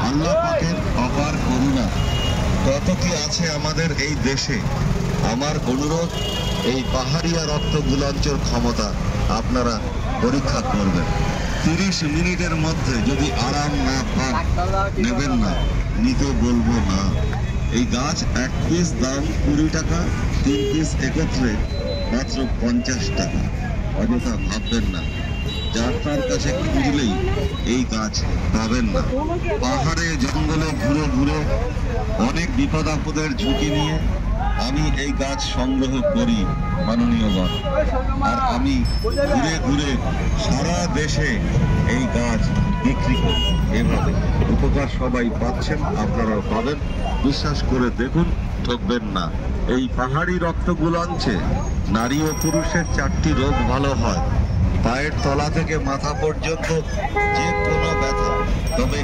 আল্লাহ পাকের অপার করুণা কত কি আছে আমাদের এই দেশে। আমার অনুরোধ, এই পাহাড়িয়া রক্ত গুলাঞ্চর ক্ষমতা আপনারা পরীক্ষা করবেন। 30 মিনিটের মধ্যে যদি আরাম না পান, নেবেন না, নিতে বলবো না। এই গাছ 1 পিস দাম 20 টাকা, 3 পিস একত্রে মাত্র 50 টাকা। অযথা ভাববেন না, যার তার কাছে খুঁজলেই এই গাছ পাবেন না। পাহাড়ে জঙ্গলে ঘুরে ঘুরে অনেক বিপদ আপদের ঝুঁকি নিয়ে আমি এই গাছ সংগ্রহ করি মাননীয়গণ। আর আমি ঘুরে ঘুরে সারা দেশে এই গাছ বিক্রি করি। এভাবে উপকার সবাই পাচ্ছেন, আপনারাও পাবেন। বিশ্বাস করে দেখুন, ঠকবেন না। এই পাহাড়ি রক্ত গুলাঞ্চে নারী ও পুরুষের 4টি রোগ ভালো হয়। পায়ের তলা থেকে মাথা পর্যন্ত যে কোনো ব্যথা, তবে